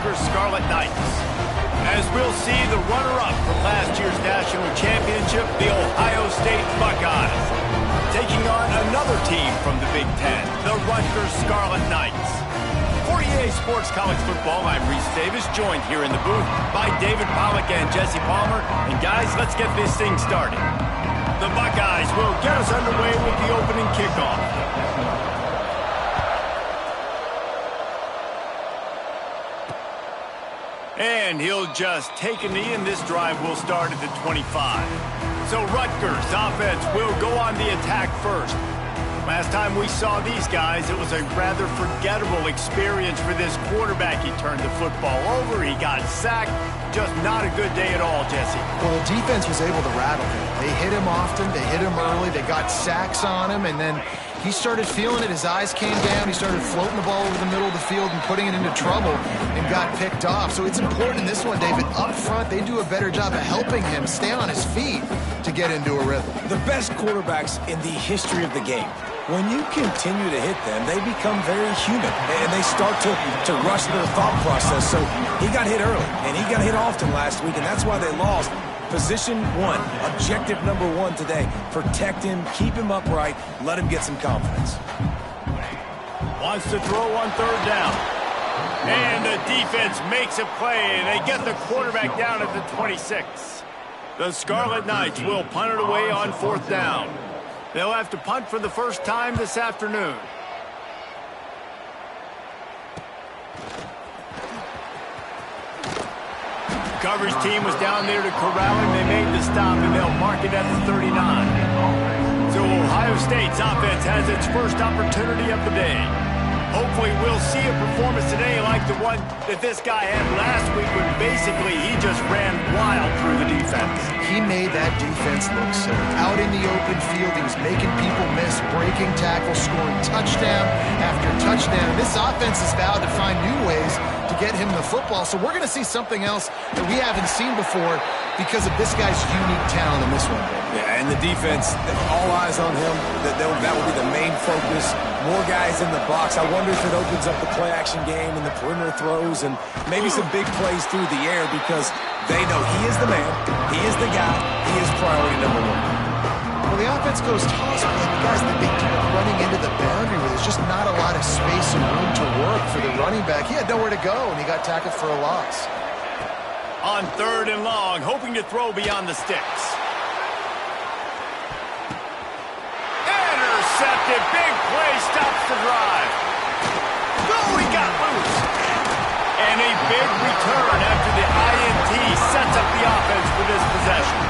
Rutgers Scarlet Knights. As we'll see, the runner-up from last year's national championship, the Ohio State Buckeyes, taking on another team from the Big Ten, the Rutgers Scarlet Knights. For EA Sports College Football, I'm Reese Davis, joined here in the booth by David Pollack and Jesse Palmer. And guys, let's get this thing started. The Buckeyes will get us underway with the opening kickoff. And he'll just take a knee, and this drive will start at the 25. So Rutgers offense will go on the attack first. Last time we saw these guys, it was a rather forgettable experience for this quarterback. He turned the football over, he got sacked. Just not a good day at all, Jesse. Well, the defense was able to rattle him. They hit him often, they hit him early, they got sacks on him, and then he started feeling it. His eyes came down, he started floating the ball over the middle of the field and putting it into trouble and got picked off. So it's important in this one, David, up front, they do a better job of helping him stay on his feet to get into a rhythm. The best quarterbacks in the history of the game, when you continue to hit them, they become very human, and they start to rush their thought process. So he got hit early, and he got hit often last week, and that's why they lost. Position one, objective number one today. Protect him, keep him upright, let him get some confidence. Wants to throw on third down. And the defense makes a play, and they get the quarterback down at the 26. The Scarlet Knights will punt it away on fourth down. They'll have to punt for the first time this afternoon. Coverage team was down there to corral him. They made the stop, and they'll mark it at the 39. So Ohio State's offense has its first opportunity of the day. Hopefully we'll see a performance today like the one that this guy had last week when basically he just ran wild through the defense. He made that defense look silly. Out in the open field, he was making people miss, breaking tackles, scoring touchdown after touchdown. This offense is vowed to find new ways to get him the football. So we're going to see something else that we haven't seen before because of this guy's unique talent in this one. Yeah, and the defense, all eyes on him. That will be the main focus. More guys in the box. I wonder if it opens up the play-action game and the perimeter throws and maybe some big plays through the air because they know he is the man, he is the guy, he is priority number one. Well, the offense goes toss, but the guys that they keep running into the boundary with, there's just not a lot of space and room to work for the running back. He had nowhere to go, and he got tackled for a loss. On third and long, hoping to throw beyond the sticks. Intercepted, big play, stops the drive. Oh, he got loose. And a big return after the INT sets up the offense for this possession.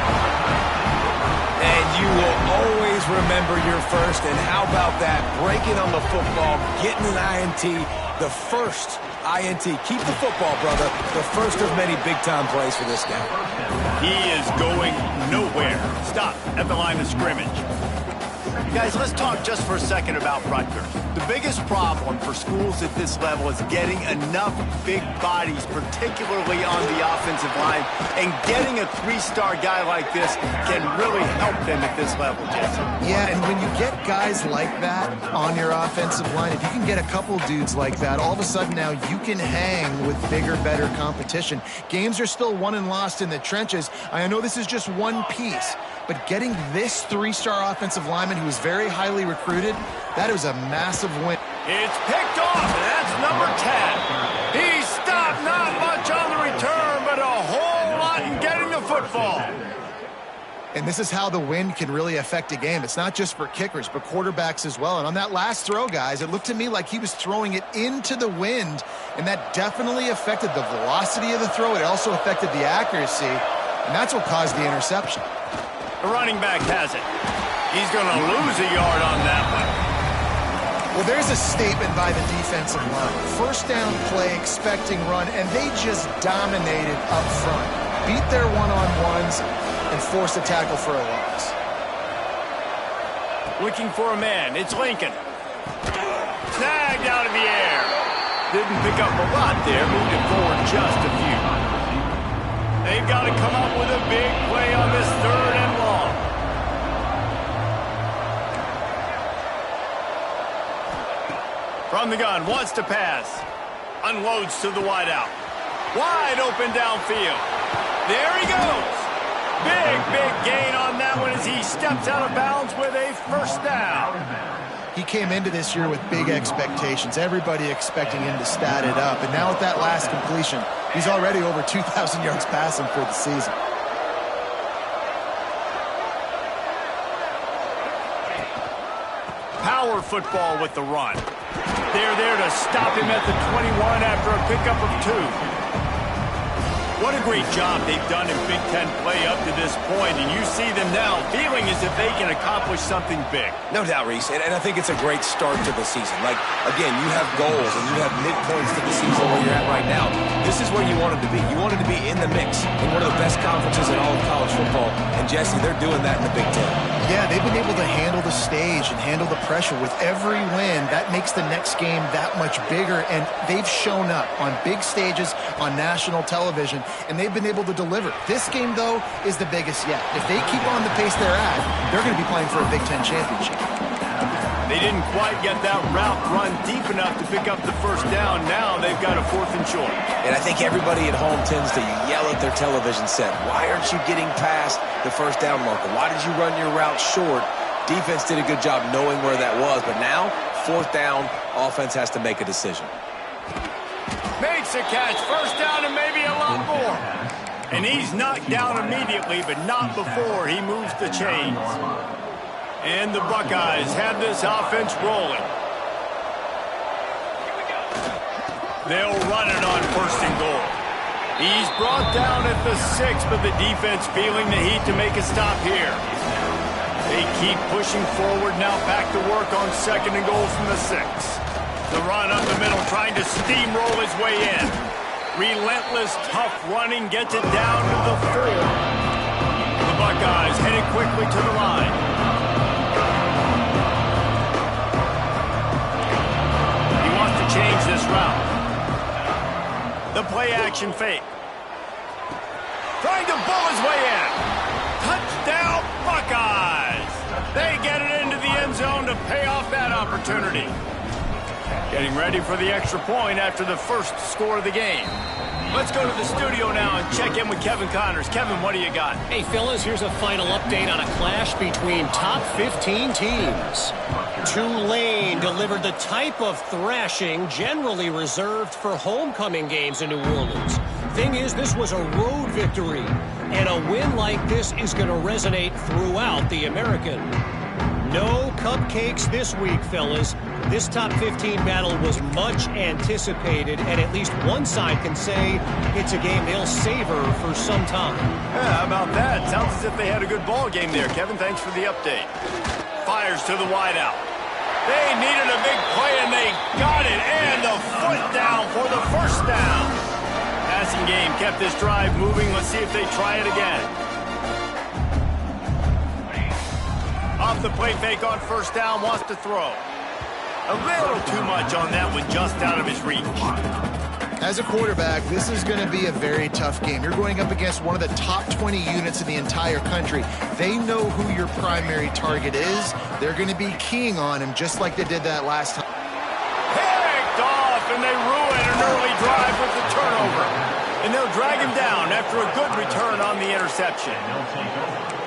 And you will always remember your first, and how about that? Breaking on the football, getting an INT, the first INT. Keep the football, brother. The first of many big-time plays for this guy. He is going nowhere. Stop at the line of scrimmage. Guys, let's talk just for a second about Rutgers. The biggest problem for schools at this level is getting enough big bodies, particularly on the offensive line, and getting a three-star guy like this can really help them at this level, Jesse. Yeah, and when you get guys like that on your offensive line, if you can get a couple dudes like that, all of a sudden now you can hang with bigger, better competition. Games are still won and lost in the trenches. I know this is just one piece, but getting this three-star offensive lineman who is very highly recruited, that is a massive win. It's picked off, and that's number 10. He stopped, not much on the return, but a whole lot in getting the football. And this is how the wind can really affect a game. It's not just for kickers, but quarterbacks as well. And on that last throw, guys, it looked to me like he was throwing it into the wind, and that definitely affected the velocity of the throw. It also affected the accuracy, and that's what caused the interception. The running back has it. He's going to lose a yard on that one. Well, there's a statement by the defensive line. First down play, expecting run, and they just dominated up front. Beat their one-on-ones and forced a tackle for a loss. Looking for a man. It's Lincoln. Snagged out of the air. Didn't pick up a lot there. Moved it forward just a few. They've got to come up with a big play on this third and long. From the gun, wants to pass. Unloads to the wideout. Wide open downfield. There he goes. Big gain on that one as he steps out of bounds with a first down. He came into this year with big expectations. Everybody expecting him to stat it up. And now with that last completion, he's already over 2,000 yards passing for the season. Power football with the run. They're there to stop him at the 21 after a pickup of 2. What a great job they've done in Big Ten play up to this point, and you see them now feeling as if they can accomplish something big. No doubt, Reese, and I think it's a great start to the season. Like, again, you have goals and you have midpoints to the season where you're at right now. This is where you want them to be. You want them to be in the mix in one of the best conferences in all of college football, and Jesse, they're doing that in the Big Ten. Yeah, they've been able to handle the stage and handle the pressure. With every win, that makes the next game that much bigger, and they've shown up on big stages on national television, and they've been able to deliver. This game, though, is the biggest yet. If they keep on the pace they're at, they're going to be playing for a Big Ten championship. They didn't quite get that route run deep enough to pick up the first down. Now they've got a 4th and short. And I think everybody at home tends to yell at their television set, why aren't you getting past the first down marker? Why did you run your route short? Defense did a good job knowing where that was, but now, 4th down, offense has to make a decision. Makes a catch, first down and maybe a lot more. And he's knocked down immediately, but not before he moves the chains. And the Buckeyes have this offense rolling. They'll run it on 1st and goal. He's brought down at the 6, but the defense feeling the heat to make a stop here. They keep pushing forward, now back to work on 2nd and goal from the 6. The run up the middle, trying to steamroll his way in. Relentless, tough running, gets it down to the 4. The Buckeyes headed quickly to the line. He wants to change this route. The play action fake. Trying to bull his way in. Touchdown, Buckeyes! They get it into the end zone to pay off that opportunity. Getting ready for the extra point after the first score of the game. Let's go to the studio now and check in with Kevin Connors. Kevin, what do you got? Hey, fellas, here's a final update on a clash between top 15 teams. Tulane delivered the type of thrashing generally reserved for homecoming games in New Orleans. Thing is, this was a road victory, and a win like this is going to resonate throughout the American. No cupcakes this week, fellas. This top 15 battle was much anticipated, and at least one side can say it's a game they'll savor for some time. Yeah, how about that? Sounds as if they had a good ball game there. Kevin, thanks for the update. Fires to the wideout. They needed a big play, and they got it. And a foot down for the first down. Passing game kept this drive moving. Let's see if they try it again. Off the play fake on first down, wants to throw. A little too much on that one, just out of his reach. As a quarterback, this is going to be a very tough game. You're going up against one of the top 20 units in the entire country. They know who your primary target is. They're going to be keying on him just like they did that last time. Picked off, and they ruin an early drive with the turnover. And they'll drag him down after a good return on the interception.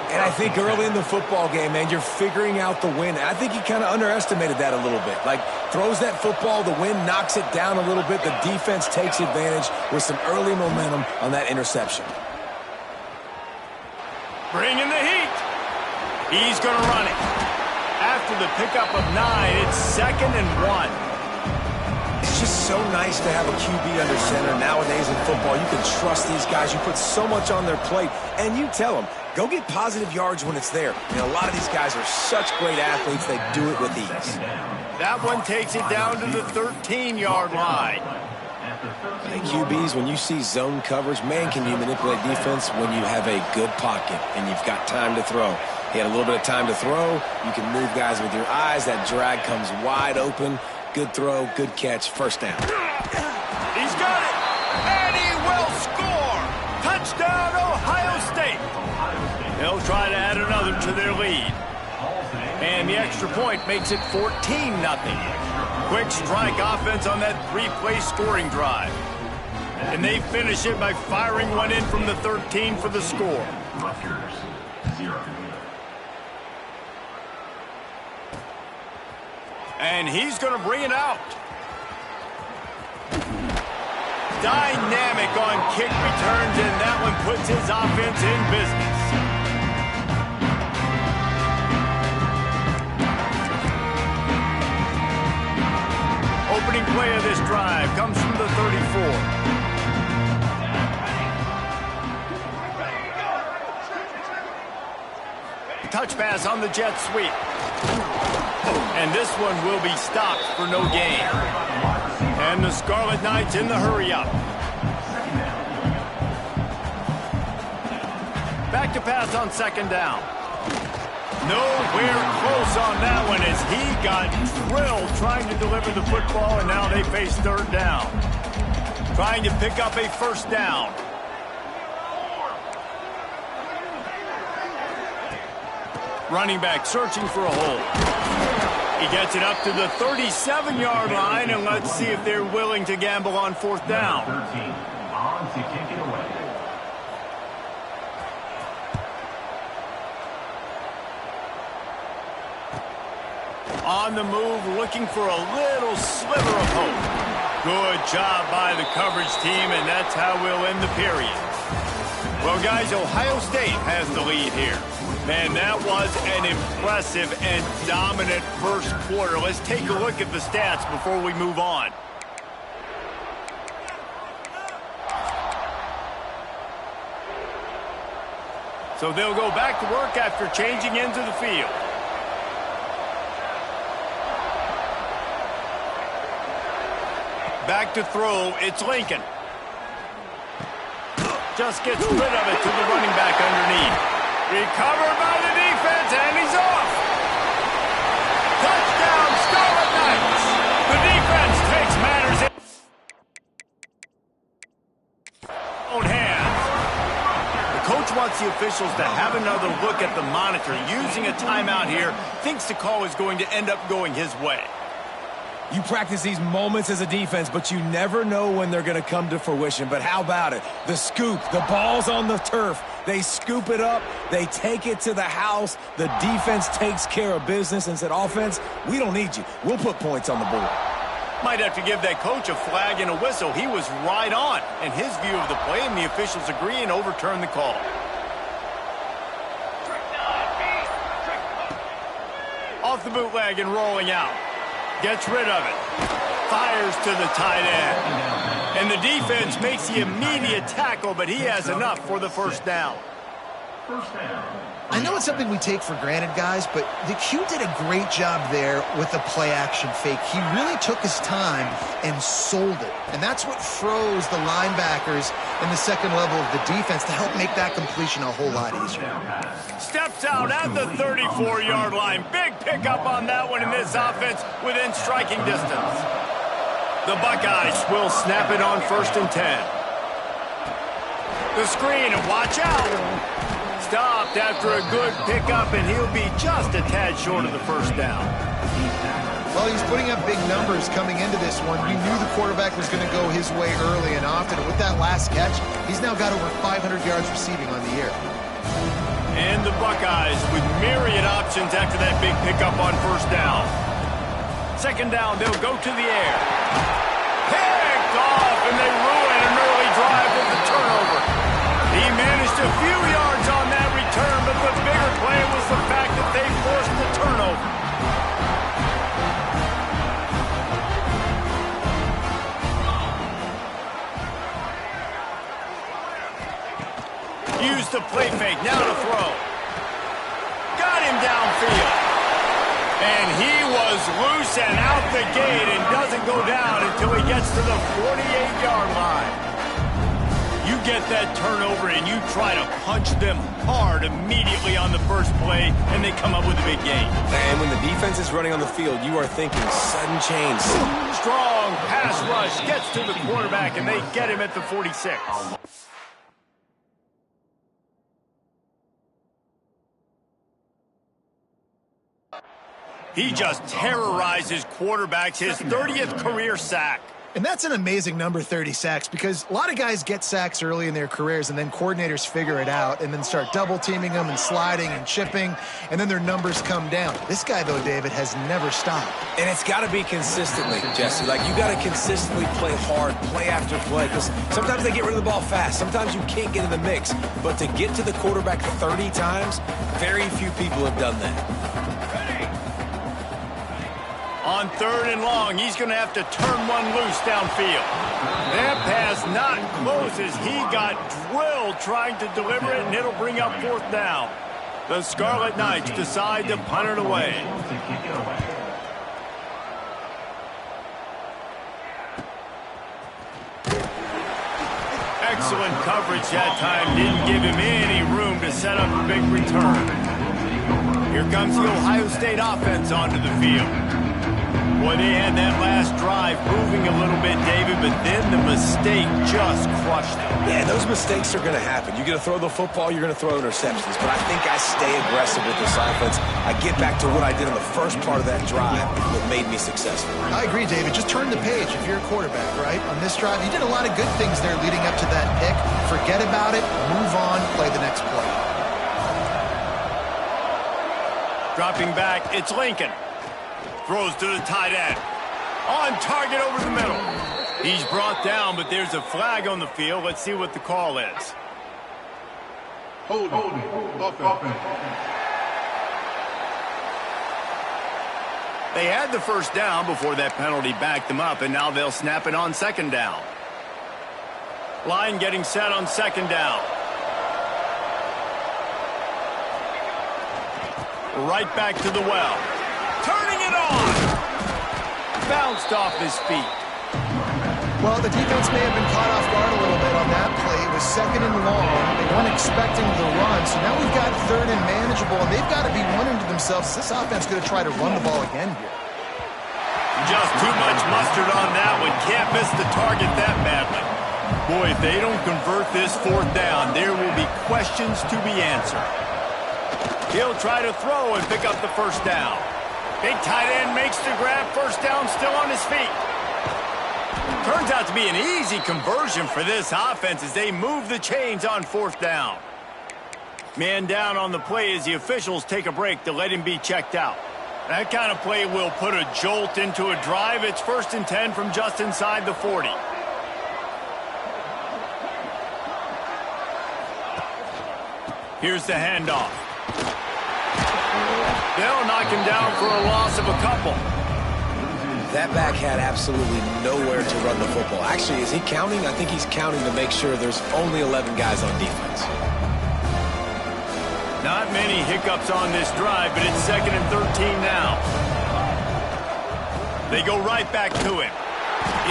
And I think early in the football game, man, you're figuring out the win. I think he kind of underestimated that a little bit. Like, throws that football, the wind knocks it down a little bit. The defense takes advantage with some early momentum on that interception. Bringing the heat. He's going to run it. After the pickup of 9, it's 2nd and 1. It's just so nice to have a QB under center. Nowadays in football, you can trust these guys. You put so much on their plate, and you tell them, go get positive yards when it's there. And a lot of these guys are such great athletes, they do it with ease. That one takes it down to the 13-yard line. Hey, QBs, when you see zone coverage, man, can you manipulate defense when you have a good pocket and you've got time to throw. He had a little bit of time to throw. You can move guys with your eyes. That drag comes wide open. Good throw, good catch, first down. He's got it, and he will score. Touchdown, Ohio State. They'll try to add another to their lead. And the extra point makes it 14-0. Quick strike offense on that 3-play scoring drive. And they finish it by firing one in from the 13 for the score. Rutgers, 0. And he's going to bring it out. Dynamic on kick returns, and that one puts his offense in business. Opening play of this drive comes from the 34. Touch pass on the jet sweep. And this one will be stopped for no gain. And the Scarlet Knights in the hurry-up. Back to pass on second down. Nowhere close on that one as he got drilled trying to deliver the football, and now they face third down. Trying to pick up a first down. Running back searching for a hole. He gets it up to the 37-yard line, and let's see if they're willing to gamble on fourth down. 13, on to kick it away. On the move, looking for a little sliver of hope. Good job by the coverage team, and that's how we'll end the period. Well, guys, Ohio State has the lead here. Man, that was an impressive and dominant first quarter. Let's take a look at the stats before we move on. So they'll go back to work after changing into the field. Back to throw, it's Lincoln. Just gets rid of it to the running back underneath. Recovered by the defense, and he's off. Touchdown, Scarlet Knights. The defense takes matters in own hands. The coach wants the officials to have another look at the monitor. Using a timeout here, thinks the call is going to end up going his way. You practice these moments as a defense, but you never know when they're going to come to fruition. But how about it? The scoop, the ball's on the turf. They scoop it up. They take it to the house. The defense takes care of business and said, offense, we don't need you. We'll put points on the board. Might have to give that coach a flag and a whistle. He was right on in his view of the play, and the officials agree and overturn the call. Off the bootleg and rolling out. Gets rid of it. Fires to the tight end. And the defense makes the immediate tackle, but he has enough for the first down. First down. I know it's something we take for granted, guys, but the Q did a great job there with the play-action fake. He really took his time and sold it. And that's what froze the linebackers in the second level of the defense to help make that completion a whole lot easier. Steps out at the 34-yard line. Big pickup on that one in this offense within striking distance. The Buckeyes will snap it on 1st and 10. The screen, and watch out. Stopped after a good pickup, and he'll be just a tad short of the first down. Well, he's putting up big numbers coming into this one. We knew the quarterback was going to go his way early and often. And with that last catch, he's now got over 500 yards receiving on the year. And the Buckeyes with myriad options after that big pickup on first down. Second down, they'll go to the air. Picked off, and they ruin an early drive with the turnover. He managed a few yards on that return, but the bigger play was the fact that they forced the turnover. Used the play fake, now to throw. Got him downfield. And he was loose and out the gate and doesn't go down until he gets to the 48-yard line. You get that turnover and you try to punch them hard immediately on the first play, and they come up with a big gain. And when the defense is running on the field, you are thinking sudden change. Strong pass rush gets to the quarterback, and they get him at the 46. He just terrorizes quarterbacks, his 30th career sack. And that's an amazing number, 30 sacks, because a lot of guys get sacks early in their careers, and then coordinators figure it out and then start double-teaming them and sliding and chipping, and then their numbers come down. This guy, though, David, has never stopped. And it's got to be consistently, Jesse. Like, you got to consistently play hard, play after play, because sometimes they get rid of the ball fast. Sometimes you can't get in the mix. But to get to the quarterback 30 times, very few people have done that. On 3rd and long, he's going to have to turn one loose downfield. That pass not close as he got drilled trying to deliver it, and it'll bring up 4th down. The Scarlet Knights decide to punt it away. Excellent coverage that time. Didn't give him any room to set up a big return. Here comes the Ohio State offense onto the field. Boy, they had that last drive moving a little bit, David, but then the mistake just crushed them. Yeah, those mistakes are going to happen. You're going to throw the football, you're going to throw interceptions. But I think I stay aggressive with this offense. I get back to what I did in the first part of that drive that made me successful. I agree, David. Just turn the page if you're a quarterback, right? On this drive, you did a lot of good things there leading up to that pick. Forget about it, move on, play the next play. Dropping back, it's Lincoln. Throws to the tight end. On target over the middle. He's brought down, but there's a flag on the field. Let's see what the call is. Hold it. They had the first down before that penalty backed them up, and now they'll snap it on 2nd down. Line getting set on 2nd down. Right back to the well. Turning it on! Bounced off his feet. Well, the defense may have been caught off guard a little bit on that play. It was 2nd and long. They weren't expecting the run, so now we've got 3rd and manageable, and they've got to be wondering to themselves, is this offense going to try to run the ball again here? Just too much mustard on that one. Can't miss the target that badly. Boy, if they don't convert this 4th down, there will be questions to be answered. He'll try to throw and pick up the 1st down. Big tight end makes the grab. 1st down, still on his feet. Turns out to be an easy conversion for this offense as they move the chains on 4th down. Man down on the play as the officials take a break to let him be checked out. That kind of play will put a jolt into a drive. It's 1st and 10 from just inside the 40. Here's the handoff. They'll knock him down for a loss of a couple. That back had absolutely nowhere to run the football. Actually, is he counting? I think he's counting to make sure there's only 11 guys on defense. Not many hiccups on this drive, but it's 2nd and 13 now. They go right back to him.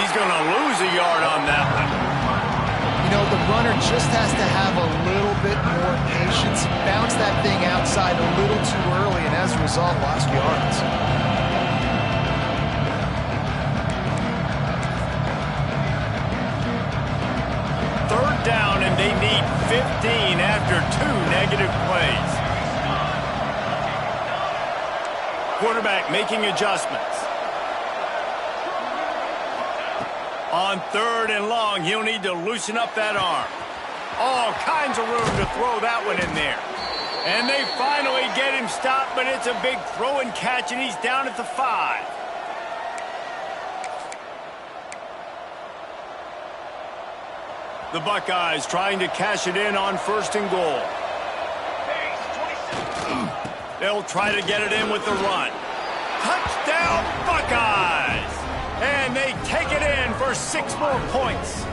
He's going to lose a yard on that one. You know, the runner just has to have a little bit more patience. Bounce that thing outside a little too early, and as a result, lost yards. Third down, and they need 15 after 2 negative plays. Quarterback making adjustments. On 3rd and long, he'll need to loosen up that arm. All kinds of room to throw that one in there. And they finally get him stopped, but it's a big throw and catch, and he's down at the 5. The Buckeyes trying to cash it in on 1st and goal. They'll try to get it in with the run. Touchdown, Buckeyes! And they take it in for 6 more points.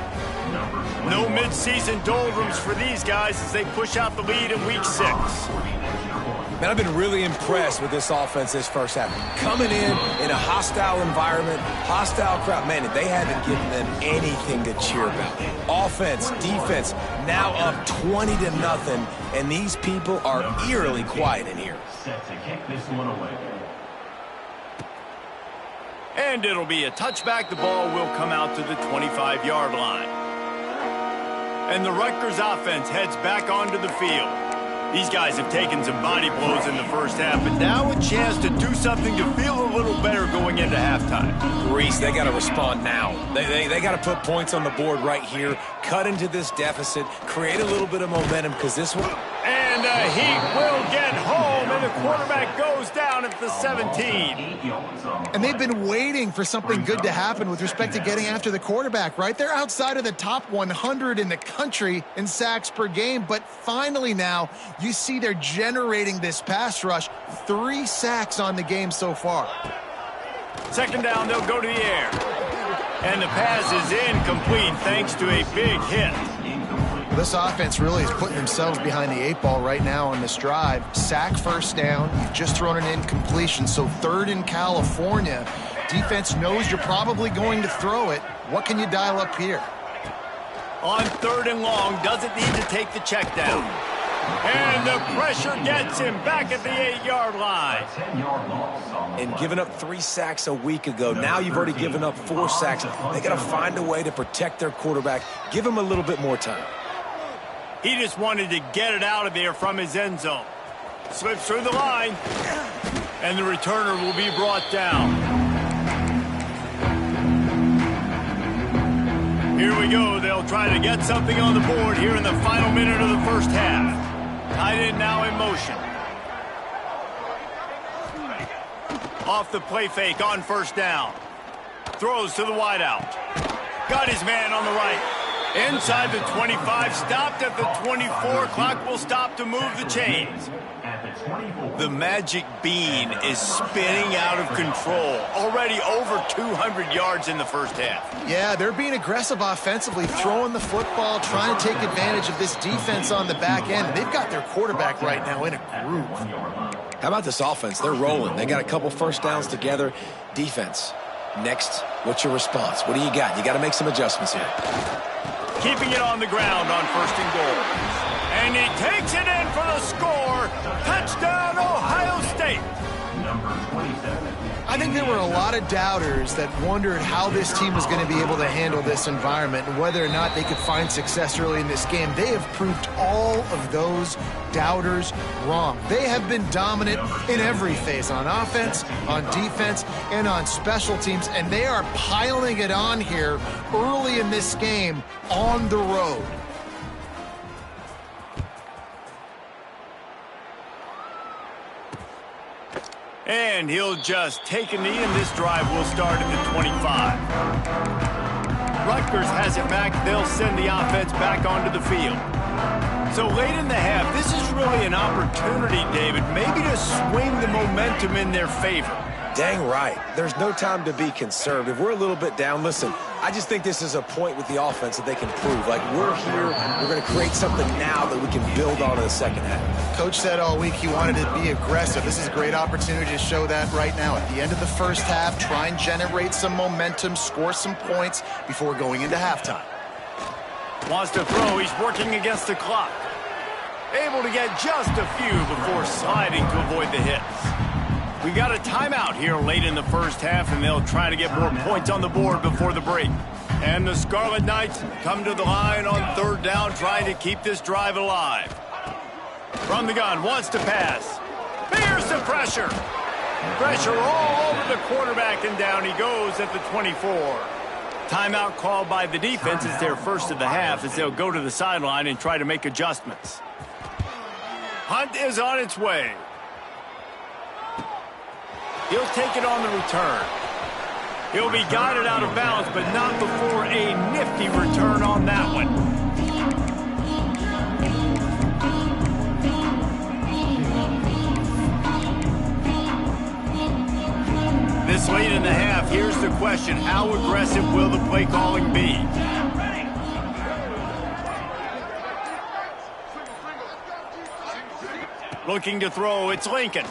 No midseason doldrums for these guys as they push out the lead in Week 6. Man, I've been really impressed with this offense this first half. Coming in a hostile environment, hostile crowd. Man, they haven't given them anything to cheer about. Offense, defense, now up 20-0, and these people are eerily quiet in here. Set to kick this one away. And it'll be a touchback. The ball will come out to the 25-yard line. And the Rutgers offense heads back onto the field. These guys have taken some body blows in the first half, but now a chance to do something to feel a little better going into halftime. Reese, they got to respond now. They got to put points on the board right here, cut into this deficit, create a little bit of momentum, because this one... And the Heat will get home, and the quarterback goes down at the 17. And they've been waiting for something good to happen with respect to getting after the quarterback, right? They're outside of the top 100 in the country in sacks per game, but finally now you see they're generating this pass rush. 3 sacks on the game so far. Second down, they'll go to the air. And the pass is incomplete thanks to a big hit. This offense really is putting themselves behind the 8 ball right now on this drive. Sack first down. You've just thrown an incompletion, so 3rd in California. Defense knows you're probably going to throw it. What can you dial up here? On 3rd and long, doesn't need to take the check down. And the pressure gets him back at the 8-yard line. And giving up 3 sacks a week ago. Now you've already given up 4 sacks. They got to find a way to protect their quarterback. Give him a little bit more time. He just wanted to get it out of there from his end zone. Slips through the line. And the returner will be brought down. Here we go. They'll try to get something on the board here in the final minute of the first half. Tight end now in motion. Off the play fake on first down. Throws to the wideout. Got his man on the right. Inside the 25, stopped at the 24. Clock will stop to move the chains. The magic bean is spinning out of control. Already over 200 yards in the first half. Yeah, they're being aggressive offensively, throwing the football, trying to take advantage of this defense on the back end. They've got their quarterback right now in a groove. How about this offense? They're rolling. They got a couple first downs together. Defense. Next, what's your response? What do you got? You got to make some adjustments here. Keeping it on the ground on 1st and goal. And he takes it in for the score. Touchdown, Ohio State. I think there were a lot of doubters that wondered how this team was going to be able to handle this environment and whether or not they could find success early in this game. They have proved all of those doubters wrong. They have been dominant in every phase, on offense, on defense, and on special teams, and they are piling it on here early in this game on the road. And he'll just take a knee, and this drive will start at the 25. Rutgers has it back. They'll send the offense back onto the field. So late in the half, this is really an opportunity, David, maybe to swing the momentum in their favor. Dang right. There's no time to be conservative. We're a little bit down. Listen, I just think this is a point with the offense that they can prove. Like, we're here, we're going to create something now that we can build on in the second half. Coach said all week he wanted to be aggressive. This is a great opportunity to show that right now. At the end of the first half, try and generate some momentum, score some points before going into halftime. Wants to throw. He's working against the clock. Able to get just a few before sliding to avoid the hits. We got a timeout here late in the first half, and they'll try to get more points on the board before the break. And the Scarlet Knights come to the line on 3rd down, trying to keep this drive alive. From the gun, wants to pass. Fears the pressure. Pressure all over the quarterback, and down he goes at the 24. Timeout called by the defense is their first of the half, as they'll go to the sideline and try to make adjustments. Hunt is on its way. He'll take it on the return. He'll be guided out of bounds, but not before a nifty return on that one. This late in the half, here's the question. How aggressive will the play calling be? Looking to throw, it's Lincoln.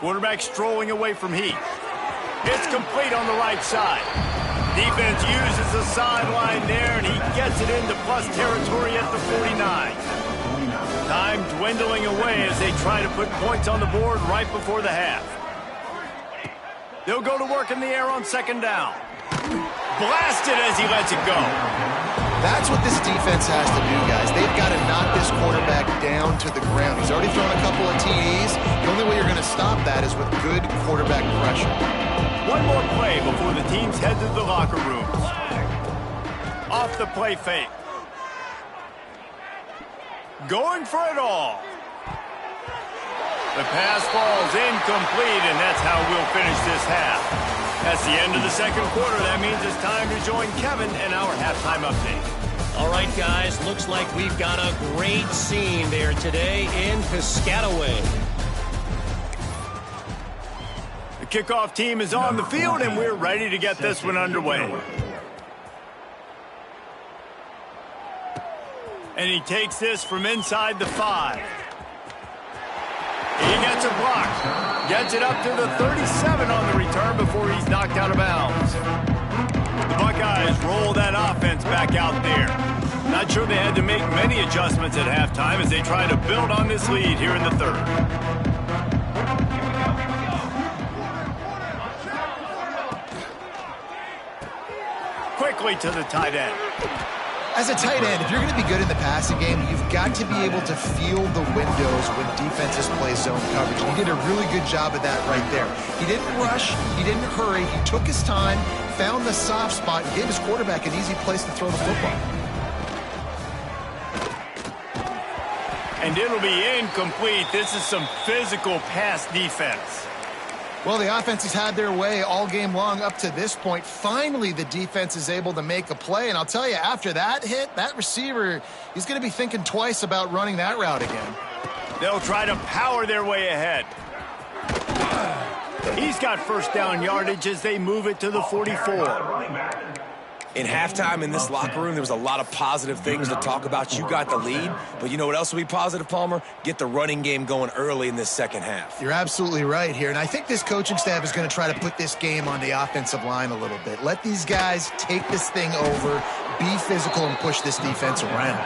Quarterback strolling away from Heat. It's complete on the right side. Defense uses the sideline there, and he gets it into plus territory at the 49. Time dwindling away as they try to put points on the board right before the half. They'll go to work in the air on 2nd down. Blasted as he lets it go. That's what this defense has to do, guys. They've got to knock this quarterback down to the ground. He's already thrown a couple of TDs. The only way you're going to stop that is with good quarterback pressure. One more play before the teams head to the locker rooms. Off the play fake. Going for it all. The pass falls incomplete, and that's how we'll finish this half. That's the end of the second quarter. That means it's time to join Kevin and our halftime update. All right, guys, looks like we've got a great scene there today in Piscataway. The kickoff team is on the field, and we're ready to get this one underway. And he takes this from inside the 5. He gets a block. Gets it up to the 37 on the return before he's knocked out of bounds. The Buckeyes roll that offense back out there. Not sure they had to make many adjustments at halftime as they try to build on this lead here in the third. Quickly to the tight end. As a tight end, if you're going to be good in the passing game, you've got to be able to feel the windows when defenses play zone coverage. He did a really good job of that right there. He didn't rush. He didn't hurry. He took his time, found the soft spot, and gave his quarterback an easy place to throw the football. And it'll be incomplete. This is some physical pass defense. Well, the offense has had their way all game long up to this point. Finally, the defense is able to make a play. And I'll tell you, after that hit, that receiver, he's going to be thinking twice about running that route again. They'll try to power their way ahead. He's got first down yardage as they move it to the 44. In halftime in this locker room, there was a lot of positive things to talk about. You got the lead, but you know what else will be positive, Palmer? Get the running game going early in this second half. You're absolutely right here, and I think this coaching staff is going to try to put this game on the offensive line a little bit. Let these guys take this thing over, be physical, and push this defense around.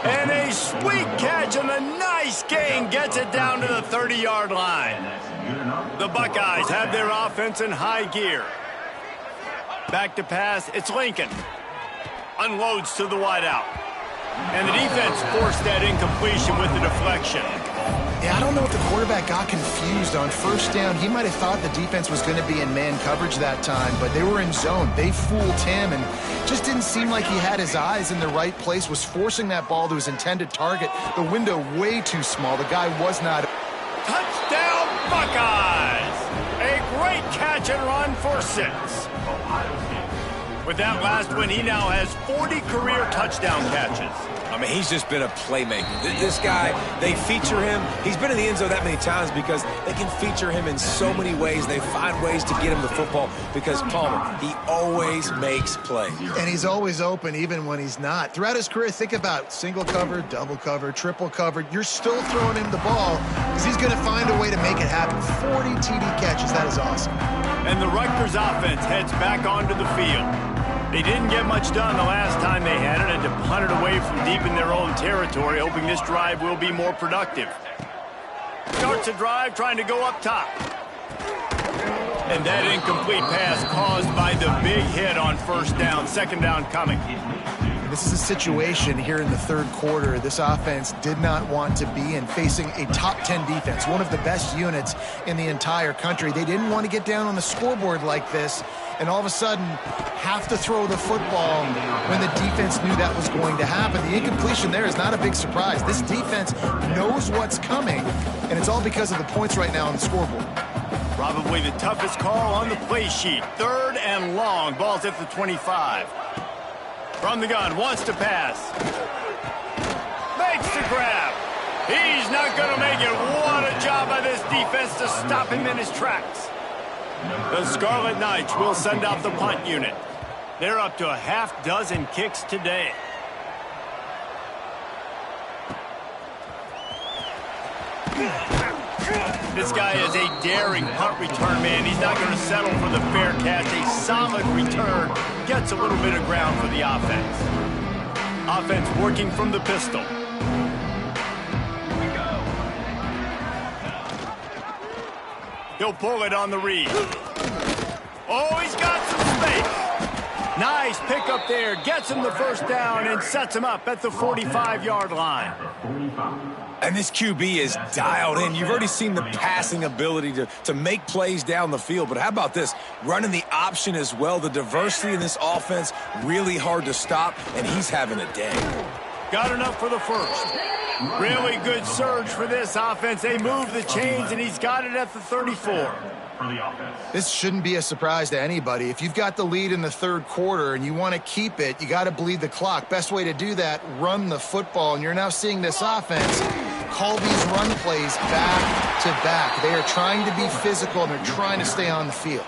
And a sweet catch and a nice gain gets it down to the 30-yard line. The Buckeyes have their offense in high gear. Back to pass, it's Lincoln. Unloads to the wideout. And the defense forced that incompletion with the deflection. Yeah, I don't know if the quarterback got confused on first down. He might have thought the defense was going to be in man coverage that time, but they were in zone. They fooled him and just didn't seem like he had his eyes in the right place, was forcing that ball to his intended target. The window way too small. The guy was not. Touchdown, Buckeyes! A great catch and run for 6. With that last one, he now has 40 career touchdown catches. I mean, he's just been a playmaker. This guy, they feature him. He's been in the end zone that many times because they can feature him in so many ways. They find ways to get him the football because, Palmer, he always makes plays. And he's always open even when he's not. Throughout his career, think about single cover, double cover, triple cover. You're still throwing him the ball because he's going to find a way to make it happen. 40 TD catches. That is awesome. And the Rutgers offense heads back onto the field. They didn't get much done the last time they had it and to punt it away from deep in their own territory, hoping this drive will be more productive. Starts a drive trying to go up top. And that incomplete pass caused by the big hit on first down, second down coming. This is a situation here in the third quarter this offense did not want to be in, facing a top 10 defense, one of the best units in the entire country. They didn't want to get down on the scoreboard like this and all of a sudden have to throw the football when the defense knew that was going to happen. The incompletion there is not a big surprise. This defense knows what's coming, and it's all because of the points right now on the scoreboard. Probably the toughest call on the play sheet. Third and long. Ball's at the 25. From the gun, wants to pass. Makes the grab. He's not going to make it. What a job by this defense to stop him in his tracks. The Scarlet Knights will send out the punt unit. They're up to a half dozen kicks today. This guy is a daring punt return man. He's not going to settle for the fair catch. A solid return gets a little bit of ground for the offense. Offense working from the pistol. He'll pull it on the read. Oh, he's got some space. Nice pickup there. Gets him the first down and sets him up at the 45-yard line. And this QB is dialed in. You've already seen the passing ability to make plays down the field. But how about this? Running the option as well. The diversity in this offense, really hard to stop, and he's having a day. Got enough for the first. Really good surge for this offense. They move the chains, and he's got it at the 34. This shouldn't be a surprise to anybody. If you've got the lead in the third quarter and you want to keep it, you got to bleed the clock. Best way to do that, run the football. And you're now seeing this offense call these run plays back to back. They are trying to be physical, and they're trying to stay on the field.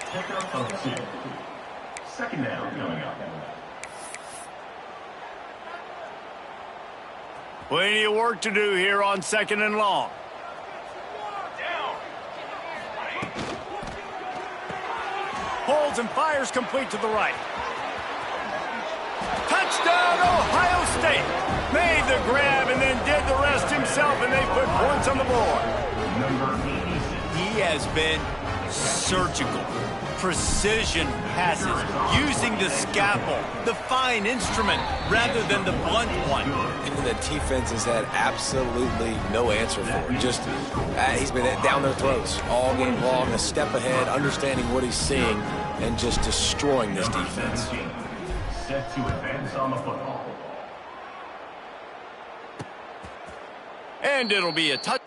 Second down coming up. Plenty of work to do here on second and long. Holds and fires complete to the right. Touchdown, Ohio State. Made the grab and then did the rest himself, and they put points on the board. He has been surgical. Precision passes, using the scalpel, the fine instrument, rather than the blunt one. And the defense has had absolutely no answer for it. Just, he's been down their throats all game long, a step ahead, understanding what he's seeing, and just destroying this defense. Set to advance on the football. And it'll be a touch.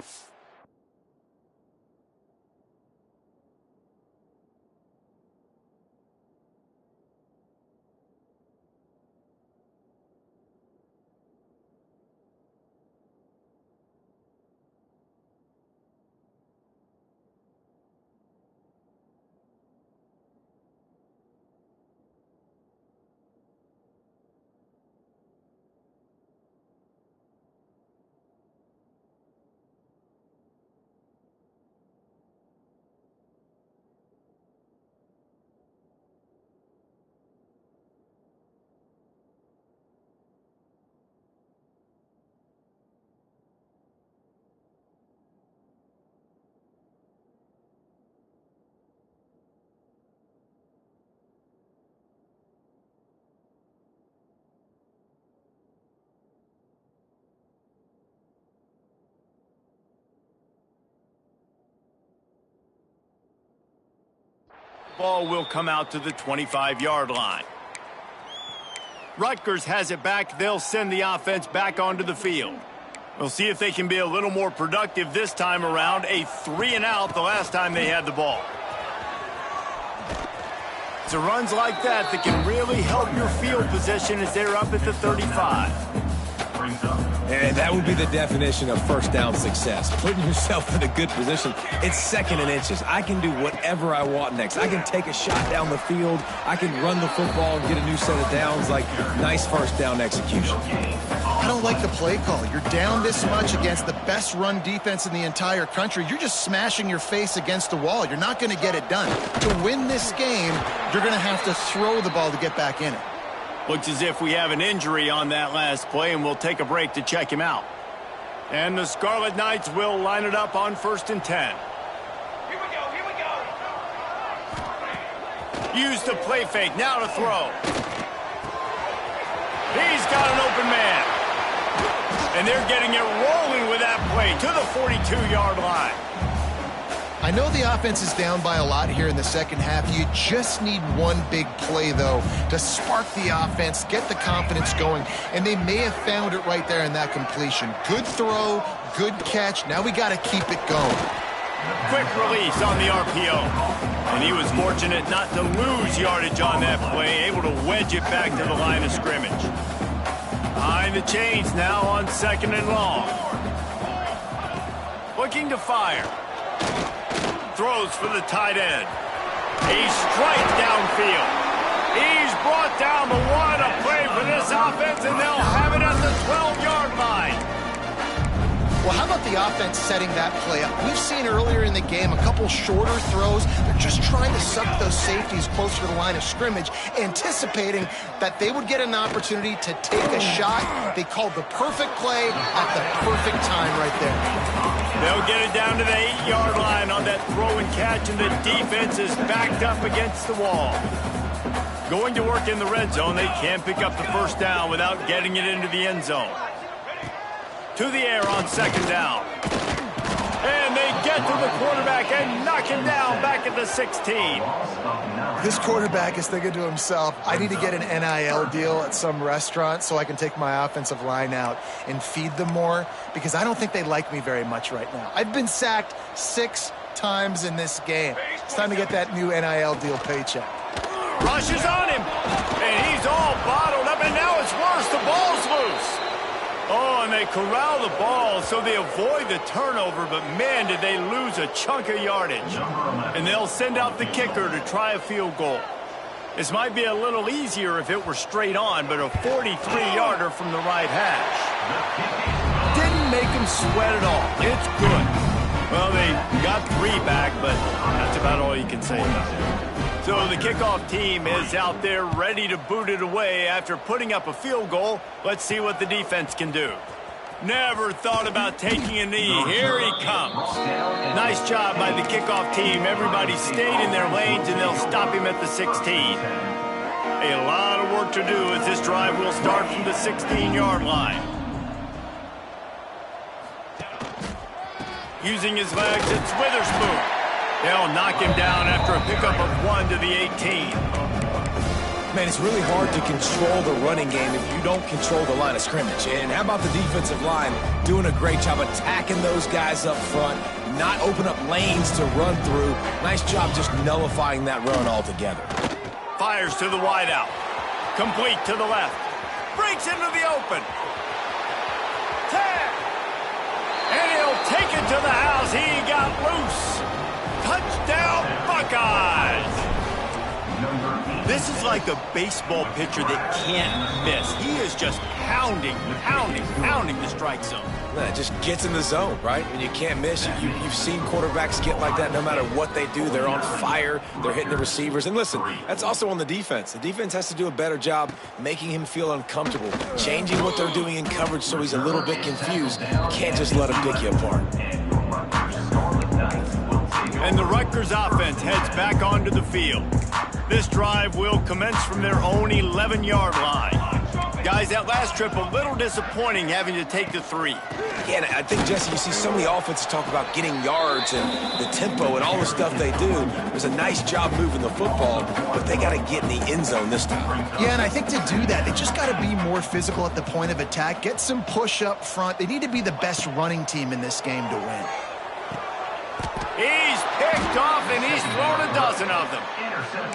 Ball will come out to the 25-yard line. Rutgers has it back. They'll send the offense back onto the field. We'll see if they can be a little more productive this time around. A 3-and-out the last time they had the ball. It's runs like that that can really help your field position as they're up at the 35. And that would be the definition of first down success. Putting yourself in a good position. It's second and inches. I can do whatever I want next. I can take a shot down the field. I can run the football and get a new set of downs. Like, nice first down execution. I don't like the play call. You're down this much against the best run defense in the entire country. You're just smashing your face against the wall. You're not going to get it done. To win this game, you're going to have to throw the ball to get back in it. Looks as if we have an injury on that last play, and we'll take a break to check him out. And the Scarlet Knights will line it up on 1st and 10. Here we go. Use the play fake, now to throw. He's got an open man. And they're getting it rolling with that play to the 42-yard line. I know the offense is down by a lot here in the second half. You just need one big play, though, to spark the offense, get the confidence going, and they may have found it right there in that completion. Good throw, good catch. Now we got to keep it going. Quick release on the RPO. And he was fortunate not to lose yardage on that play, able to wedge it back to the line of scrimmage. Behind the chains now on 2nd and long. Looking to fire. Throws for the tight end. He's straight downfield. He's brought down, but what a play for this offense, and they'll have it at the 12-yard line. Well, how about the offense setting that play up? We've seen earlier in the game a couple shorter throws. They're just trying to suck those safeties closer to the line of scrimmage, anticipating that they would get an opportunity to take a shot. They called the perfect play at the perfect time right there. They'll get it down to the 8-yard line on that throw and catch, and the defense is backed up against the wall. Going to work in the red zone, they can't pick up the first down without getting it into the end zone. To the air on second down. And they get to the quarterback and knock him down back at the 16. This quarterback is thinking to himself, I need to get an NIL deal at some restaurant so I can take my offensive line out and feed them more, because I don't think they like me very much right now. I've been sacked 6 times in this game. It's time to get that new NIL deal paycheck. Rushes on him, and he's all bottled up, and now it's worse. The ball's loose. Oh, and they corral the ball, so they avoid the turnover, but man, did they lose a chunk of yardage. And they'll send out the kicker to try a field goal. This might be a little easier if it were straight on, but a 43-yarder from the right hash. Didn't make them sweat at all. It's good. Well, they got 3 back, but that's about all you can say about it. So the kickoff team is out there ready to boot it away after putting up a field goal. Let's see what the defense can do. Never thought about taking a knee. Here he comes. Nice job by the kickoff team. Everybody stayed in their lanes, and they'll stop him at the 16. A lot of work to do as this drive will start from the 16-yard line. Using his legs, it's Witherspoon. They'll knock him down after a pickup of 1 to the 18. Man, it's really hard to control the running game if you don't control the line of scrimmage. And how about the defensive line doing a great job attacking those guys up front, not open up lanes to run through. Nice job just nullifying that run altogether. Fires to the wideout. Complete to the left. Breaks into the open. Tag. And he'll take it to the house. He got loose. Touchdown, Buckeyes! This is like a baseball pitcher that can't miss. He is just pounding the strike zone. Man, it just gets in the zone, right? When you can't miss, you've seen quarterbacks get like that no matter what they do. They're on fire. They're hitting the receivers. And listen, that's also on the defense. The defense has to do a better job making him feel uncomfortable, changing what they're doing in coverage so he's a little bit confused. You can't just let him pick you apart. And the Rutgers offense heads back onto the field. This drive will commence from their own 11-yard line. Guys, that last trip a little disappointing having to take the 3. Yeah, and I think, Jesse, you see so many offenses talk about getting yards and the tempo and all the stuff they do. It was a nice job moving the football, but they got to get in the end zone this time. Yeah, and I think to do that, they just got to be more physical at the point of attack, get some push up front. They need to be the best running team in this game to win. He's picked off, and he's thrown a dozen of them.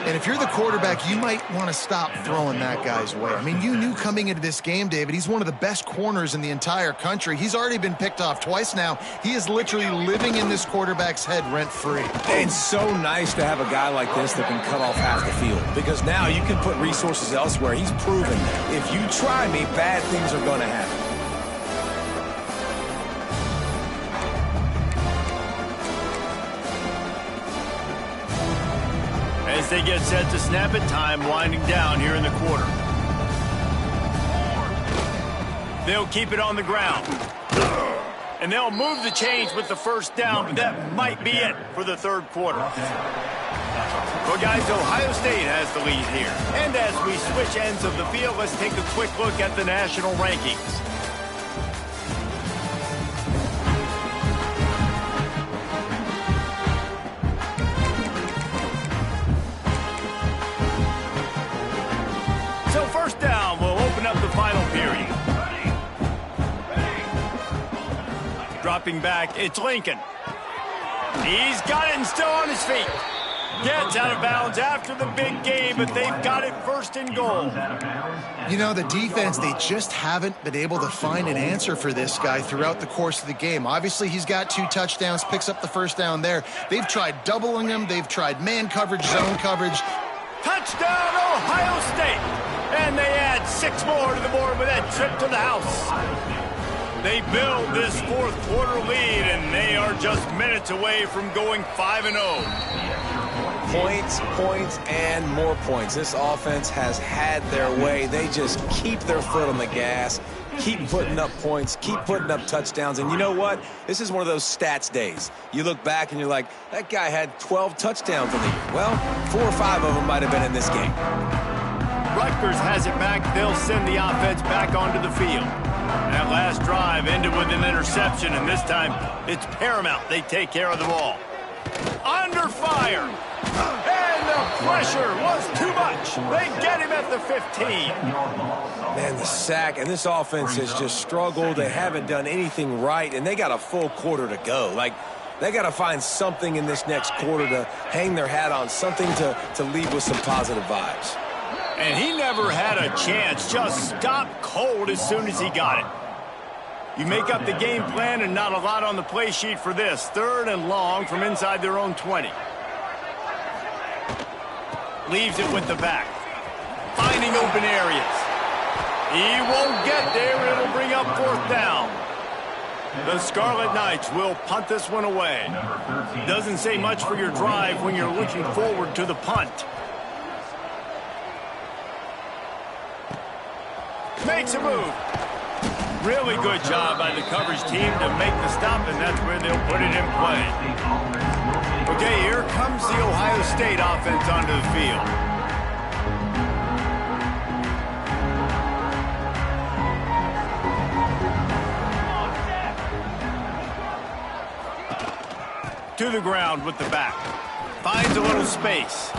And if you're the quarterback, you might want to stop throwing that guy's way. I mean, you knew coming into this game, David, he's one of the best corners in the entire country. He's already been picked off twice now. He is literally living in this quarterback's head rent-free. It's so nice to have a guy like this that can cut off half the field, because now you can put resources elsewhere. He's proven if you try me, bad things are going to happen. As they get set to snap it, time winding down here in the quarter. They'll keep it on the ground. And they'll move the chains with the first down, but that might be it for the third quarter. Well, guys, Ohio State has the lead here. And as we switch ends of the field, let's take a quick look at the national rankings. So first down, we'll open up the final period. Dropping back, it's Lincoln. He's got it and still on his feet. Gets out of bounds after the big game, but they've got it first and goal. You know, the defense, they just haven't been able to find an answer for this guy throughout the course of the game. Obviously, he's got 2 touchdowns, picks up the first down there. They've tried doubling him. They've tried man coverage, zone coverage. Touchdown, Ohio State! And they add 6 more to the board with that trip to the house. They build this fourth quarter lead, and they are just minutes away from going 5-0. Points, points, and more points. This offense has had their way. They just keep their foot on the gas, keep putting up points, keep putting up touchdowns. And you know what? This is one of those stats days. You look back and you're like, that guy had 12 touchdowns in the year. Well, 4 or 5 of them might have been in this game. Rutgers has it back. They'll send the offense back onto the field. That last drive ended with an interception, and this time it's paramount they take care of the ball. Under fire. And the pressure was too much. They get him at the 15. Man, the sack, and this offense has just struggled. They haven't done anything right, and they got a full quarter to go. Like, they got to find something in this next quarter to hang their hat on, something to leave with some positive vibes. And he never had a chance. Just stopped cold as soon as he got it. You make up the game plan and not a lot on the play sheet for this. 3rd and long from inside their own 20. Leaves it with the back. Finding open areas. He won't get there. It'll bring up 4th down. The Scarlet Knights will punt this one away. Doesn't say much for your drive when you're looking forward to the punt. Makes a move. Really good job by the coverage team to make the stop, and that's where they'll put it in play. Okay, here comes the Ohio State offense onto the field. To the ground with the back. Finds a little space.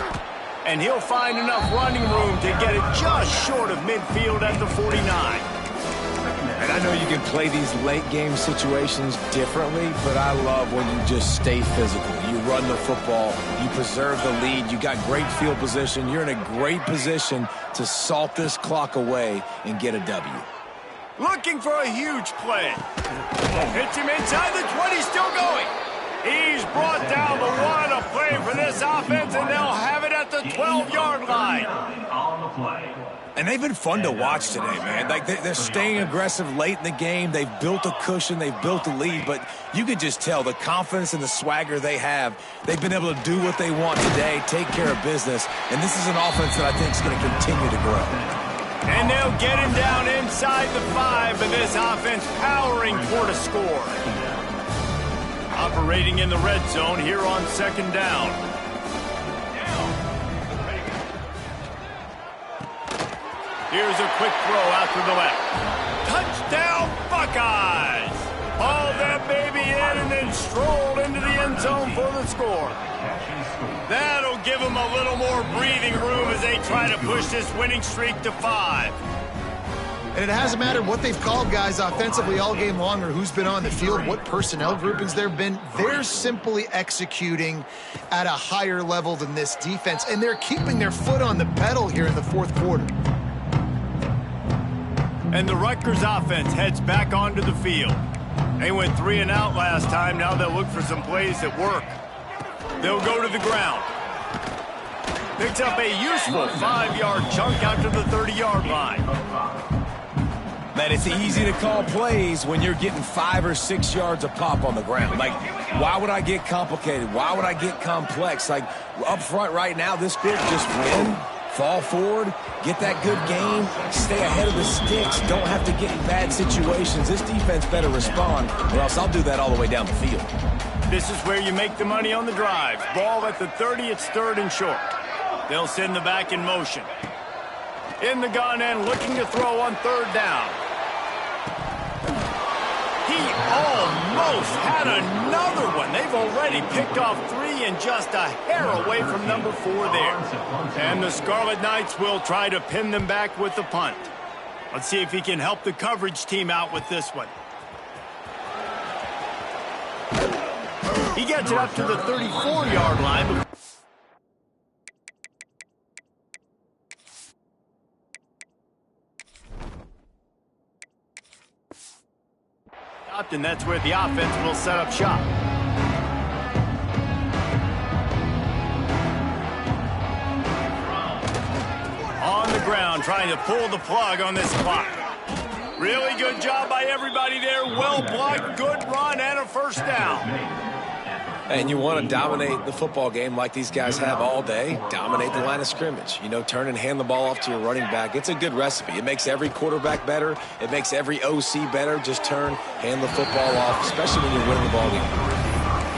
And he'll find enough running room to get it just short of midfield at the 49. And I know you can play these late-game situations differently, but I love when you just stay physical. You run the football, you preserve the lead, you got great field position, you're in a great position to salt this clock away and get a W. Looking for a huge play. Hits him inside the 20, still going. He's brought down the one, a play for this offense, and they'll have it at the 12-yard line. And they've been fun to watch today, man. Like, they're staying aggressive late in the game. They've built a cushion. They've built a lead. But you could just tell the confidence and the swagger they have. They've been able to do what they want today, take care of business. And this is an offense that I think is going to continue to grow. And they'll get him down inside the 5, but this offense powering toward a score. Operating in the red zone here on 2nd down. Here's a quick throw out to the left. Touchdown, Buckeyes! Haul that baby in and then strolled into the end zone for the score. That'll give them a little more breathing room as they try to push this winning streak to 5. And it hasn't mattered what they've called guys offensively all game long or who's been on the field, what personnel groupings there have been. They're simply executing at a higher level than this defense, and they're keeping their foot on the pedal here in the 4th quarter. And the Rutgers offense heads back onto the field. They went 3 and out last time. Now they'll look for some plays that work. They'll go to the ground. Picks up a useful 5-yard chunk out to the 30-yard line. Man, it's easy to call plays when you're getting 5 or 6 yards a pop on the ground. Like, why would I get complicated? Why would I get complex? Like, up front right now, this group just win, fall forward, get that good game, stay ahead of the sticks, don't have to get in bad situations. This defense better respond, or else I'll do that all the way down the field. This is where you make the money on the drive. Ball at the 30, it's 3rd and short. They'll send the back in motion. In the gun end, looking to throw on 3rd down. He almost had another one. They've already picked off 3 and just a hair away from number 4 there. And the Scarlet Knights will try to pin them back with the punt. Let's see if he can help the coverage team out with this one. He gets it up to the 34-yard line. And that's where the offense will set up shop. On the ground, trying to pull the plug on this clock. Really good job by everybody there. Well blocked, good run, and a 1st down. And you want to dominate the football game like these guys have all day, dominate the line of scrimmage. You know, turn and hand the ball off to your running back. It's a good recipe. It makes every quarterback better. It makes every OC better. Just turn, hand the football off, especially when you're winning the ball game.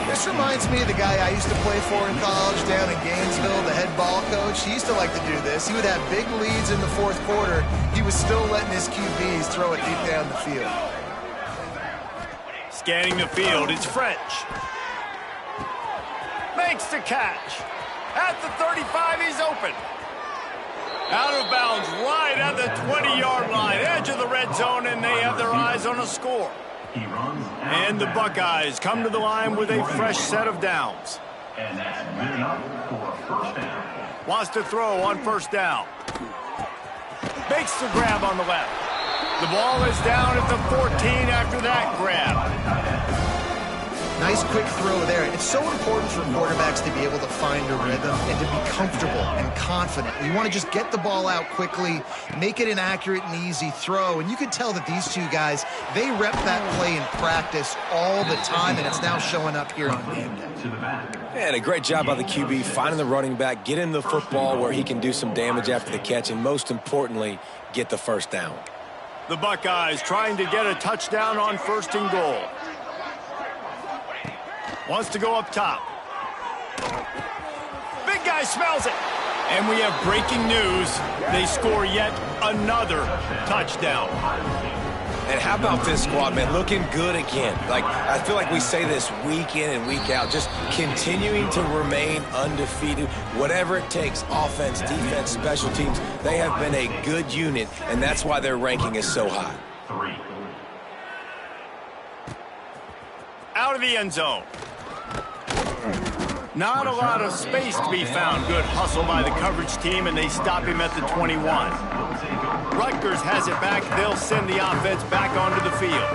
This reminds me of the guy I used to play for in college down in Gainesville, the head ball coach. He used to like to do this. He would have big leads in the fourth quarter. He was still letting his QBs throw it deep down the field. Scanning the field, it's French. Makes the catch. At the 35, he's open. Out of bounds, right at the 20-yard line, edge of the red zone, and they have their eyes on a score. And the Buckeyes come to the line with a fresh set of downs. And that's good enough for a first down. Wants to throw on first down. Makes the grab on the left. The ball is down at the 14 after that grab. Nice quick throw there. It's so important for quarterbacks to be able to find a rhythm and to be comfortable and confident. You want to just get the ball out quickly, make it an accurate and easy throw. And you can tell that these two guys, they rep that play in practice all the time, and it's now showing up here on game day. And a great job by the QB finding the running back, getting the football where he can do some damage after the catch, and most importantly, get the first down. The Buckeyes trying to get a touchdown on first and goal. Wants to go up top. Big guy smells it. And we have breaking news. They score yet another touchdown. And how about this squad, man? Looking good again. Like, I feel like we say this week in and week out, just continuing to remain undefeated. Whatever it takes, offense, defense, special teams, they have been a good unit, and that's why their ranking is so high. Out of the end zone. Not a lot of space to be found. Good hustle by the coverage team, and they stop him at the 21. Rutgers has it back. They'll send the offense back onto the field.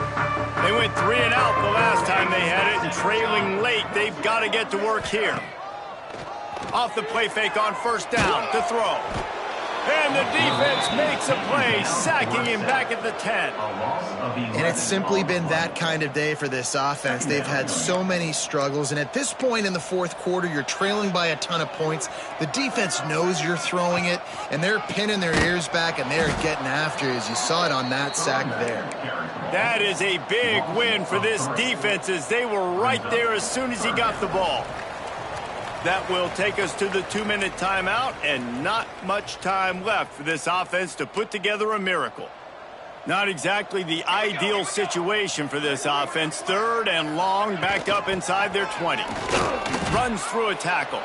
They went 3 and out the last time they had it, and trailing late, they've got to get to work here. Off the play fake on first down to throw. And the defense makes a play, sacking him back at the 10. And it's simply been that kind of day for this offense. They've had so many struggles, and at this point in the fourth quarter, you're trailing by a ton of points. The defense knows you're throwing it, and they're pinning their ears back, and they're getting after it, as you saw it on that sack there. That is a big win for this defense, as they were right there as soon as he got the ball. That will take us to the 2-minute timeout, and not much time left for this offense to put together a miracle. Not exactly the ideal situation for this offense. 3rd and long, backed up inside their 20. Runs through a tackle.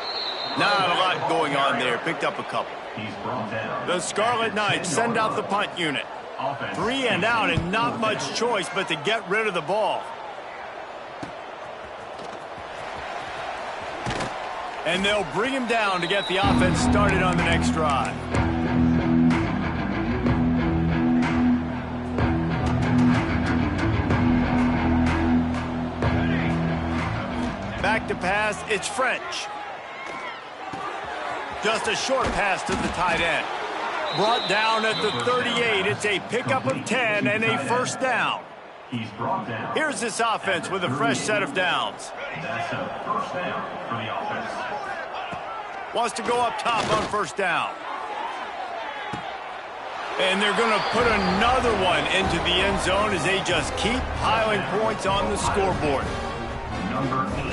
Not a lot going on there. Picked up a couple. The Scarlet Knights send out the punt unit. 3 and out, and not much choice but to get rid of the ball. And they'll bring him down to get the offense started on the next drive. Back to pass, it's French. Just a short pass to the tight end. Brought down at the 38. It's a pickup of 10 and a first down. He's brought down. Here's this offense with a fresh set of downs. That's a first down for the offense. Wants to go up top on first down. And they're going to put another one into the end zone as they just keep piling points on the scoreboard.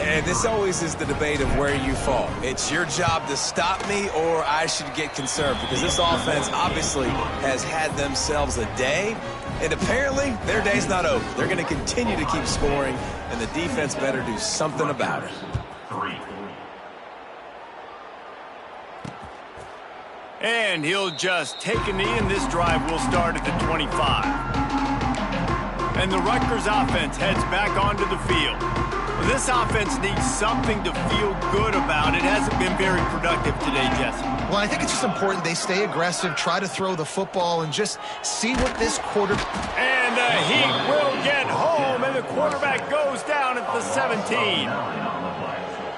And this always is the debate of where you fall. It's your job to stop me, or I should get concerned, because this offense obviously has had themselves a day, and apparently their day's not over. They're going to continue to keep scoring, and the defense better do something about it. And he'll just take a knee, and this drive will start at the 25. And the Rutgers offense heads back onto the field. This offense needs something to feel good about. It hasn't been very productive today, Jesse. Well, I think it's just important they stay aggressive, try to throw the football, and just see what this And the Heat will get home, and the quarterback goes down at the 17.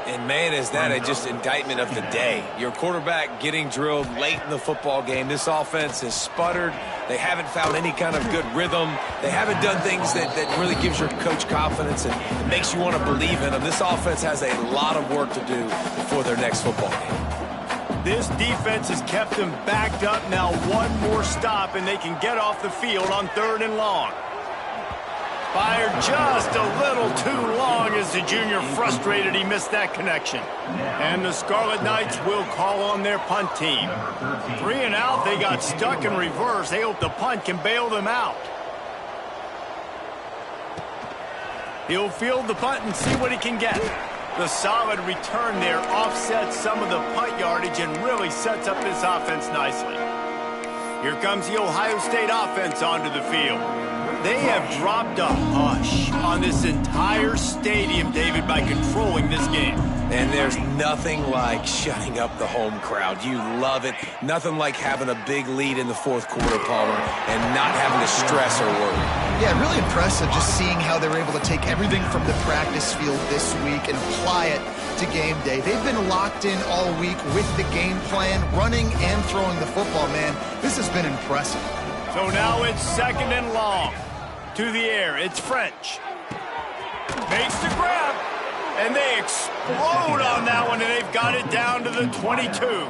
And, man, is that just indictment of the day. Your quarterback getting drilled late in the football game. This offense has sputtered. They haven't found any kind of good rhythm. They haven't done things that really gives your coach confidence and makes you want to believe in them. This offense has a lot of work to do before their next football game. This defense has kept them backed up. Now one more stop, and they can get off the field on 3rd and long. Fired just a little too long as the junior frustrated he missed that connection. And the Scarlet Knights will call on their punt team. 3 and out, they got stuck in reverse. They hope the punt can bail them out. He'll field the punt and see what he can get. The solid return there offsets some of the punt yardage and really sets up this offense nicely. Here comes the Ohio State offense onto the field. They have dropped a hush on this entire stadium, David, by controlling this game. And there's nothing like shutting up the home crowd. You love it. Nothing like having a big lead in the fourth quarter, Palmer, and not having to stress or worry. Yeah, really impressive just seeing how they were able to take everything from the practice field this week and apply it to game day. They've been locked in all week with the game plan, running and throwing the football, man. This has been impressive. So now it's 2nd and long. To the air, it's French. Makes the grab. And they explode on that one, and they've got it down to the 22.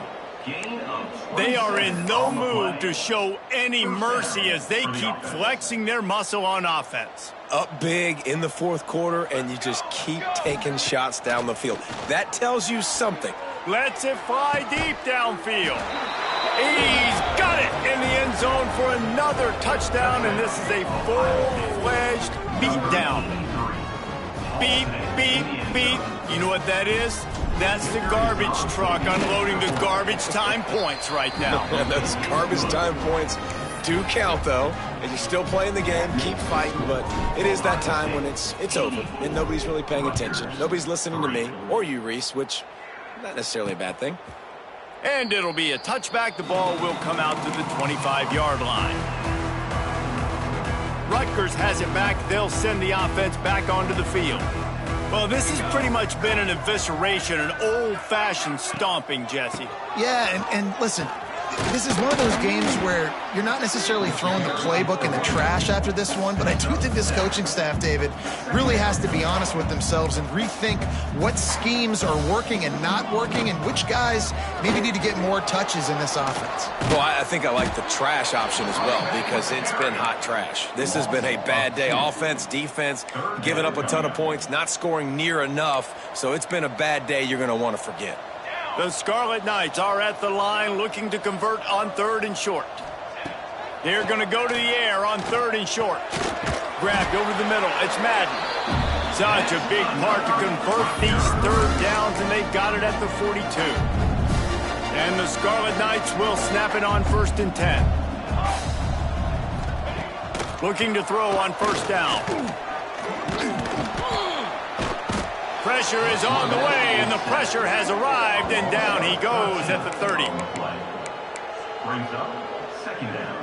They are in no mood to show any mercy as they keep flexing their muscle on offense. Up big in the fourth quarter, and you just keep taking shots down the field. That tells you something. Lets it fly deep downfield. He's got it in the end zone for another touchdown, and this is a full-fledged beatdown. Beep, beep, beep. You know what that is? That's the garbage truck unloading the garbage time points right now. And those garbage time points do count, though. And you're still playing the game, keep fighting, but it is that time when it's over, and nobody's really paying attention. Nobody's listening to me, or you, Reese, which not necessarily a bad thing. And it'll be a touchback. The ball will come out to the 25-yard line. Rutgers has it back. They'll send the offense back onto the field. Well, this has pretty much been an evisceration, an old-fashioned stomping, Jesse. Yeah, and listen, this is one of those games where you're not necessarily throwing the playbook in the trash after this one, but I do think this coaching staff, David, really has to be honest with themselves and rethink what schemes are working and not working and which guys maybe need to get more touches in this offense. Well, I think I like the trash option as well because it's been hot trash. This has been a bad day. Offense, defense, giving up a ton of points, not scoring near enough, so it's been a bad day you're going to want to forget. The Scarlet Knights are at the line looking to convert on 3rd and short. They're going to go to the air on 3rd and short. Grabbed over the middle. It's Madden. Such a big part to convert these 3rd downs, and they've got it at the 42. And the Scarlet Knights will snap it on 1st and 10. Looking to throw on 1st down. Pressure is on the way, and the pressure has arrived, and down he goes at the 30. Brings up 2nd down.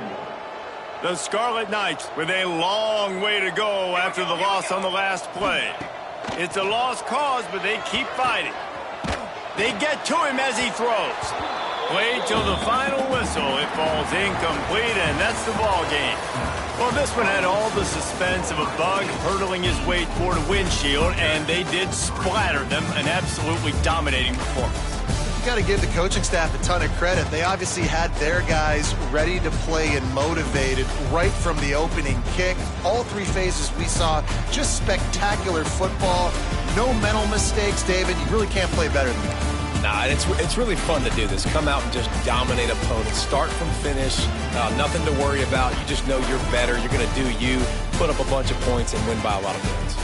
The Scarlet Knights with a long way to go after the loss on the last play. It's a lost cause, but they keep fighting. They get to him as he throws. Play till the final whistle. It falls incomplete, and that's the ball game. Well, this one had all the suspense of a bug hurtling his way toward a windshield, and they did splatter them, an absolutely dominating performance. You got to give the coaching staff a ton of credit. They obviously had their guys ready to play and motivated right from the opening kick. All 3 phases we saw, just spectacular football. No mental mistakes, David. You really can't play better than that. Nah, it's really fun to do this. Come out and just dominate opponents. Start from finish. Nothing to worry about. You just know you're better. You're going to do you, put up a bunch of points, and win by a lot of points.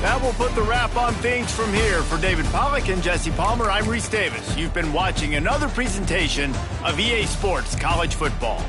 That will put the wrap on things from here. For David Pollack and Jesse Palmer, I'm Reese Davis. You've been watching another presentation of EA Sports College Football.